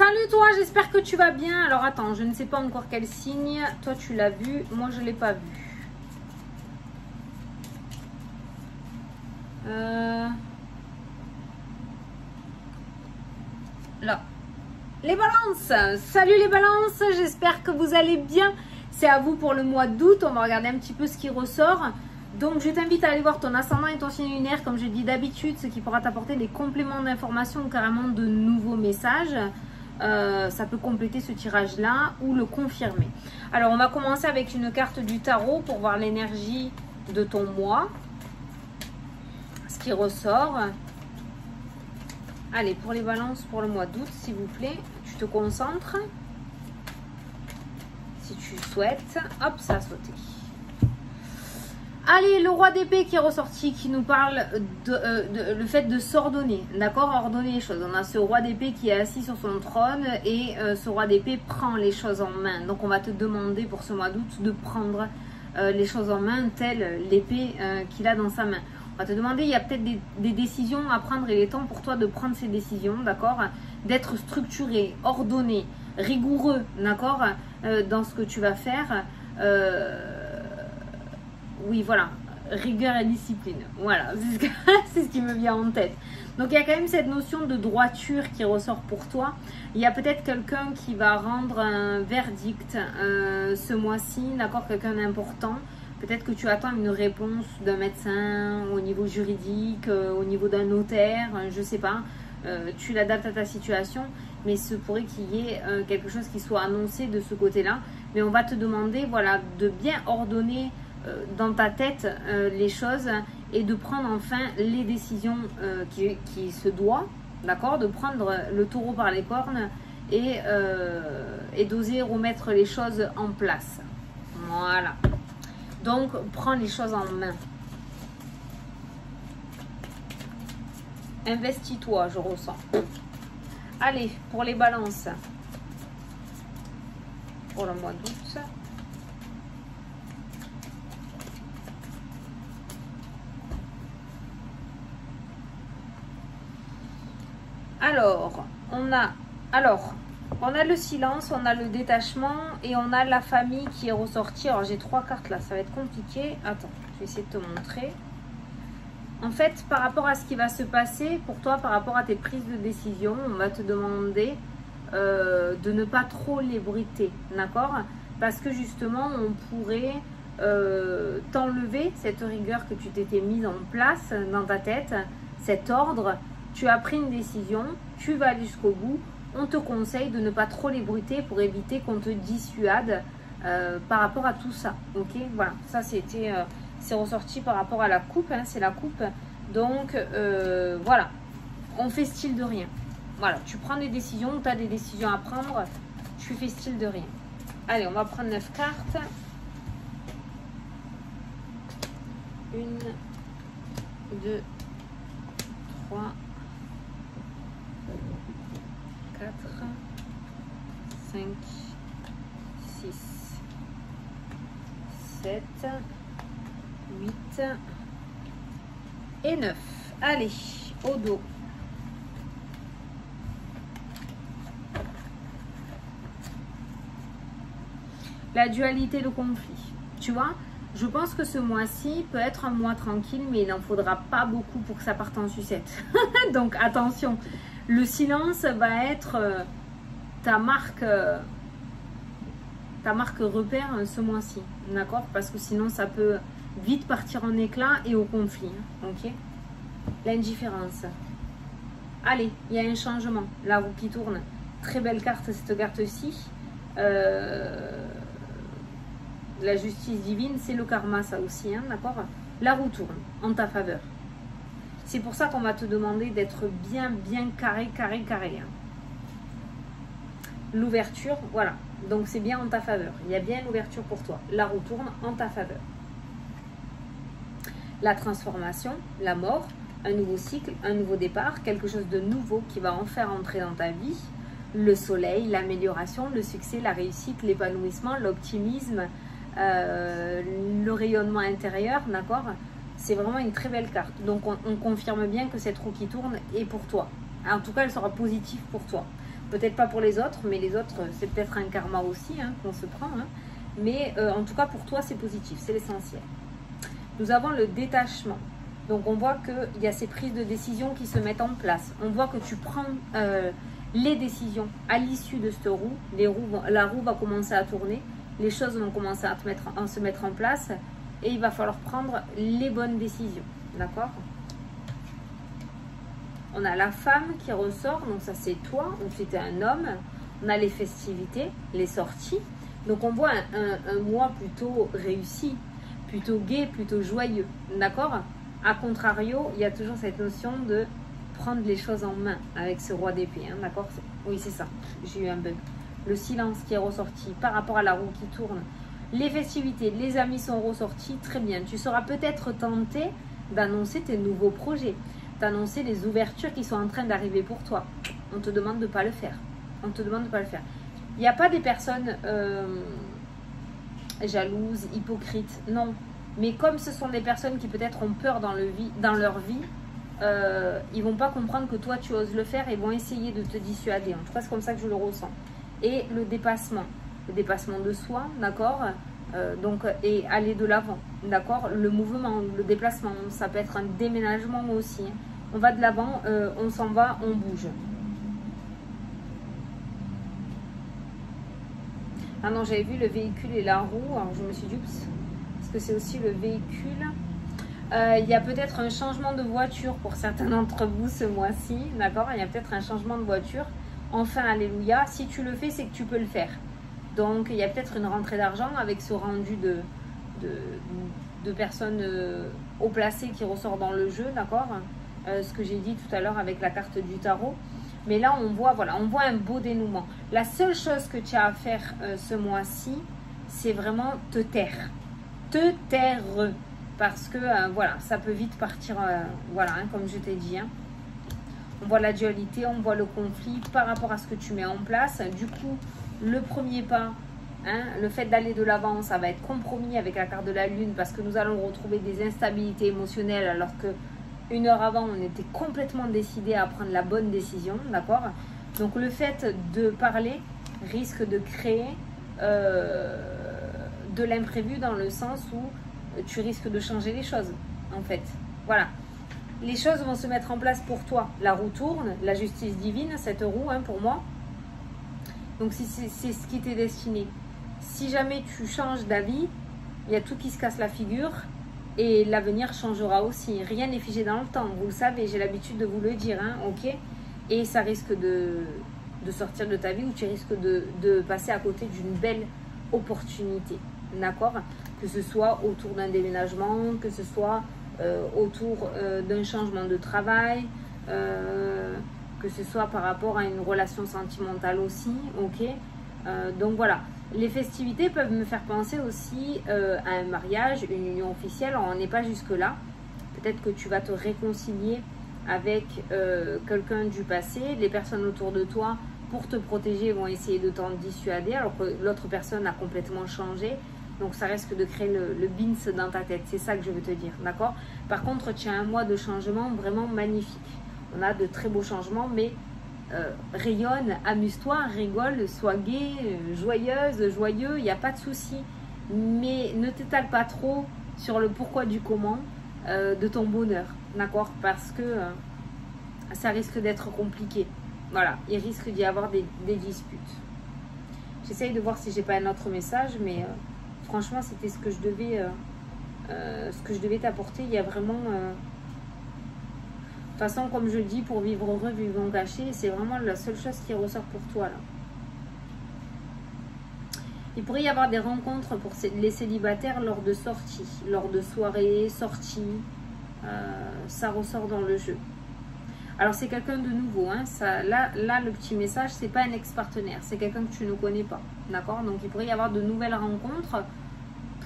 Salut toi, j'espère que tu vas bien. Alors attends, je ne sais pas encore quel signe. Toi tu l'as vu, moi je ne l'ai pas vu. Là. Les balances. Salut les balances, j'espère que vous allez bien. C'est à vous pour le mois d'août. On va regarder un petit peu ce qui ressort. Donc je t'invite à aller voir ton ascendant et ton signe lunaire, comme je dis d'habitude, ce qui pourra t'apporter des compléments d'informations ou carrément de nouveaux messages. Ça peut compléter ce tirage là ou le confirmer. Alors on va commencer avec une carte du tarot pour voir l'énergie de ton mois, ce qui ressort. Allez, pour les balances pour le mois d'août, s'il vous plaît, tu te concentres si tu souhaites. Hop, ça a sauté. Allez, le roi d'épée qui est ressorti, qui nous parle de le fait de s'ordonner, d'accord, ordonner les choses. On a ce roi d'épée qui est assis sur son trône et ce roi d'épée prend les choses en main. Donc on va te demander pour ce mois d'août de prendre les choses en main, telle l'épée qu'il a dans sa main. On va te demander, il y a peut-être des décisions à prendre et il est temps pour toi de prendre ces décisions, d'accord, d'être structuré, ordonné, rigoureux, d'accord, dans ce que tu vas faire. Oui, voilà, rigueur et discipline. Voilà, c'est ce qui me vient en tête. Donc, il y a quand même cette notion de droiture qui ressort pour toi. Il y a peut-être quelqu'un qui va rendre un verdict ce mois-ci, d'accord, quelqu'un d'important. Peut-être que tu attends une réponse d'un médecin au niveau juridique, au niveau d'un notaire, je ne sais pas. Tu l'adaptes à ta situation, mais ce pourrait qu'il y ait quelque chose qui soit annoncé de ce côté-là. Mais on va te demander, voilà, de bien ordonner dans ta tête les choses et de prendre enfin les décisions qui se doivent, d'accord, de prendre le taureau par les cornes et d'oser remettre les choses en place. Voilà, donc prends les choses en main, investis-toi, je ressens. Allez, pour les balances pour le mois d'août. Alors, on a le silence, on a le détachement et on a la famille qui est ressortie. Alors, j'ai 3 cartes là, ça va être compliqué. Attends, je vais essayer de te montrer. En fait, par rapport à ce qui va se passer, pour toi, par rapport à tes prises de décision, on va te demander de ne pas trop l'ébruiter, d'accord? Parce que justement, on pourrait t'enlever cette rigueur que tu t'étais mise en place dans ta tête, cet ordre. Tu as pris une décision, tu vas jusqu'au bout. On te conseille de ne pas trop l'ébruiter pour éviter qu'on te dissuade par rapport à tout ça. Ok, voilà, ça c'est ressorti par rapport à la coupe, hein, c'est la coupe. Donc voilà, on fait style de rien. Voilà, tu prends des décisions, tu as des décisions à prendre, tu fais style de rien. Allez, on va prendre 9 cartes. 1, 2, 3, 4, 5, 6, 7, 8 et 9. Allez, au dos. La dualité, le conflit. Tu vois, je pense que ce mois-ci peut être un mois tranquille, mais il n'en faudra pas beaucoup pour que ça parte en sucette. Donc attention. Le silence va être ta marque repère ce mois-ci, d'accord? Parce que sinon, ça peut vite partir en éclat et au conflit, hein, ok? L'indifférence. Allez, il y a un changement. La roue qui tourne. Très belle carte, cette carte-ci. La justice divine, c'est le karma, ça aussi, hein, d'accord? La roue tourne en ta faveur. C'est pour ça qu'on va te demander d'être bien carré. Hein. L'ouverture, voilà. Donc c'est bien en ta faveur. Il y a bien l'ouverture pour toi. La roue tourne en ta faveur. La transformation, la mort, un nouveau cycle, un nouveau départ, quelque chose de nouveau qui va en faire entrer dans ta vie. Le soleil, l'amélioration, le succès, la réussite, l'épanouissement, l'optimisme, le rayonnement intérieur, d'accord? C'est vraiment une très belle carte. Donc, on confirme bien que cette roue qui tourne est pour toi. En tout cas, elle sera positive pour toi. Peut-être pas pour les autres, mais les autres, c'est peut-être un karma aussi hein, qu'on se prend. Hein. Mais en tout cas, pour toi, c'est positif, c'est l'essentiel. Nous avons le détachement. Donc, on voit qu'il y a ces prises de décision qui se mettent en place. On voit que tu prends les décisions à l'issue de cette roue. La roue va commencer à tourner. Les choses vont commencer à se mettre en place. Et il va falloir prendre les bonnes décisions. D'accord? On a la femme qui ressort. Donc, ça, c'est toi. Ou c'était un homme. On a les festivités, les sorties. Donc, on voit un mois plutôt réussi, plutôt gai, plutôt joyeux. D'accord? A contrario, il y a toujours cette notion de prendre les choses en main avec ce roi d'épée. Hein, d'accord? Oui, c'est ça. J'ai eu un bug. Le silence qui est ressorti par rapport à la roue qui tourne. Les festivités, les amis sont ressortis. Très bien. Tu seras peut-être tenté d'annoncer tes nouveaux projets, d'annoncer les ouvertures qui sont en train d'arriver pour toi. On te demande de ne pas le faire. On te demande de ne pas le faire. Il n'y a pas des personnes jalouses, hypocrites, non. Mais comme ce sont des personnes qui peut-être ont peur dans leur vie, ils ne vont pas comprendre que toi tu oses le faire et vont essayer de te dissuader. En tout cas, c'est comme ça que je le ressens. Et le dépassement de soi, d'accord, et aller de l'avant, d'accord. Le mouvement, le déplacement, ça peut être un déménagement aussi. On va de l'avant, on s'en va, on bouge. Ah non, j'avais vu le véhicule et la roue. Alors je me suis dit, oups, parce que c'est aussi le véhicule. Il y a peut-être un changement de voiture pour certains d'entre vous ce mois-ci. D'accord? Il y a peut-être un changement de voiture. Enfin, alléluia. Si tu le fais, c'est que tu peux le faire. Donc, il y a peut-être une rentrée d'argent avec ce rendu de personnes haut placées qui ressort dans le jeu. D'accord? Ce que j'ai dit tout à l'heure avec la carte du tarot. Mais là, on voit, voilà, on voit un beau dénouement. La seule chose que tu as à faire ce mois-ci, c'est vraiment te taire. Te taire. Parce que, voilà, ça peut vite partir, voilà, hein, comme je t'ai dit. Hein. On voit la dualité, on voit le conflit par rapport à ce que tu mets en place. Du coup, le premier pas, hein, le fait d'aller de l'avant, ça va être compromis avec la carte de la lune parce que nous allons retrouver des instabilités émotionnelles alors que une heure avant, on était complètement décidé à prendre la bonne décision, d'accord? Donc, le fait de parler risque de créer de l'imprévu dans le sens où tu risques de changer les choses, en fait. Voilà. Les choses vont se mettre en place pour toi. La roue tourne, la justice divine, cette roue, hein, pour moi. Donc, c'est ce qui t'est destiné. Si jamais tu changes d'avis, il y a tout qui se casse la figure. Et l'avenir changera aussi. Rien n'est figé dans le temps. Vous le savez, j'ai l'habitude de vous le dire. Hein, ok? Et ça risque de sortir de ta vie ou tu risques de passer à côté d'une belle opportunité. D'accord? Que ce soit autour d'un déménagement, que ce soit autour d'un changement de travail, que ce soit par rapport à une relation sentimentale aussi. Ok? Donc voilà. Les festivités peuvent me faire penser aussi à un mariage, une union officielle. Alors, on n'est pas jusque-là. Peut-être que tu vas te réconcilier avec quelqu'un du passé. Les personnes autour de toi, pour te protéger, vont essayer de t'en dissuader, alors que l'autre personne a complètement changé. Donc, ça risque de créer le bins dans ta tête. C'est ça que je veux te dire, d'accord? Par contre, tu as un mois de changement vraiment magnifique. On a de très beaux changements, mais... rayonne, amuse-toi, rigole, sois gai, joyeuse, joyeux, il n'y a pas de souci. Mais ne t'étale pas trop sur le pourquoi du comment de ton bonheur, d'accord? Parce que ça risque d'être compliqué. Voilà, il risque d'y avoir des disputes. J'essaye de voir si j'ai pas un autre message, mais franchement, c'était ce que je devais t'apporter. Il y a vraiment... De toute façon, comme je dis, pour vivre heureux, vivons cachés, c'est vraiment la seule chose qui ressort pour toi là. Il pourrait y avoir des rencontres pour les célibataires lors de sorties, lors de soirées, sorties. Ça ressort dans le jeu. Alors c'est quelqu'un de nouveau. Hein, là, le petit message, c'est pas un ex-partenaire, c'est quelqu'un que tu ne connais pas. D'accord? Donc il pourrait y avoir de nouvelles rencontres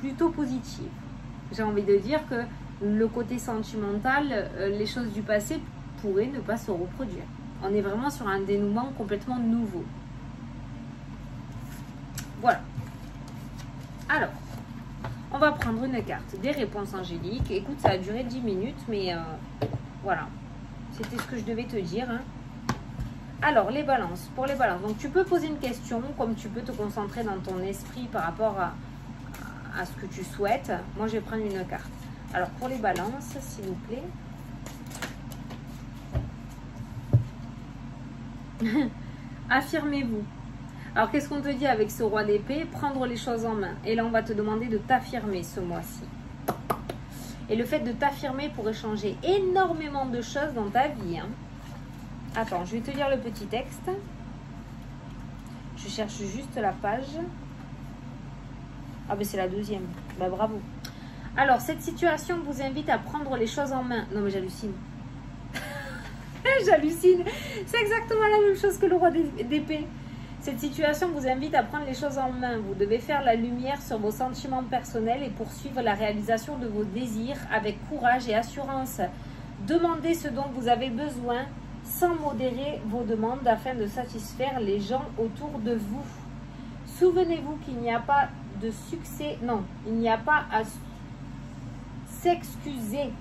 plutôt positives. J'ai envie de dire que le côté sentimental, les choses du passé pourraient ne pas se reproduire. On est vraiment sur un dénouement complètement nouveau. Voilà. Alors, on va prendre une carte des réponses angéliques. Écoute, ça a duré 10 minutes, mais voilà. C'était ce que je devais te dire. Hein. Alors, les balances. Pour les balances, donc tu peux poser une question, comme tu peux te concentrer dans ton esprit par rapport à ce que tu souhaites. Moi, je vais prendre une carte. Alors, pour les balances, s'il vous plaît. Affirmez-vous. Alors, qu'est-ce qu'on te dit avec ce roi d'épée? Prendre les choses en main. Et là, on va te demander de t'affirmer ce mois-ci. Et le fait de t'affirmer pourrait changer énormément de choses dans ta vie. Hein. Attends, je vais te lire le petit texte. Je cherche juste la page. Ah ben c'est la deuxième. Ben bravo. Alors, cette situation vous invite à prendre les choses en main. Non mais j'hallucine. J'hallucine. C'est exactement la même chose que le roi d'épée. Cette situation vous invite à prendre les choses en main. Vous devez faire la lumière sur vos sentiments personnels et poursuivre la réalisation de vos désirs avec courage et assurance. Demandez ce dont vous avez besoin sans modérer vos demandes afin de satisfaire les gens autour de vous. Souvenez-vous qu'il n'y a pas de succès, non, il n'y a pas à s'excuser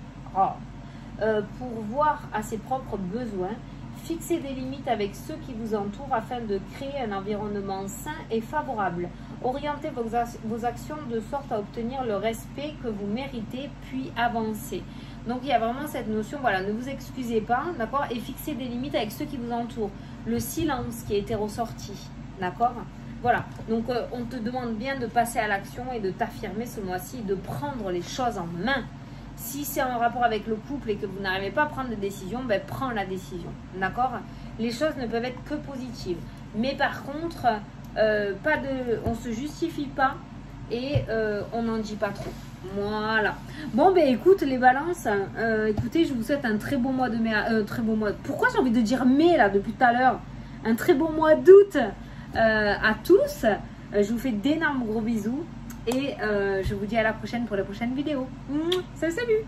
pour voir à ses propres besoins. Fixez des limites avec ceux qui vous entourent afin de créer un environnement sain et favorable. Orientez vos actions de sorte à obtenir le respect que vous méritez, puis avancez. Donc, il y a vraiment cette notion, voilà, ne vous excusez pas, d'accord, et fixez des limites avec ceux qui vous entourent. Le silence qui a été ressorti, d'accord. Voilà, donc on te demande bien de passer à l'action et de t'affirmer ce mois-ci, de prendre les choses en main. Si c'est en rapport avec le couple et que vous n'arrivez pas à prendre de décision, ben prends la décision, d'accord. Les choses ne peuvent être que positives. Mais par contre, on ne se justifie pas et on n'en dit pas trop. Voilà. Bon, ben écoute les balances, écoutez, je vous souhaite un très beau mois de mai, très beau mois. Pourquoi j'ai envie de dire mai là depuis tout à l'heure? Un très beau mois d'août à tous. Je vous fais d'énormes gros bisous. Et je vous dis à la prochaine pour la prochaine vidéo. Salut, salut!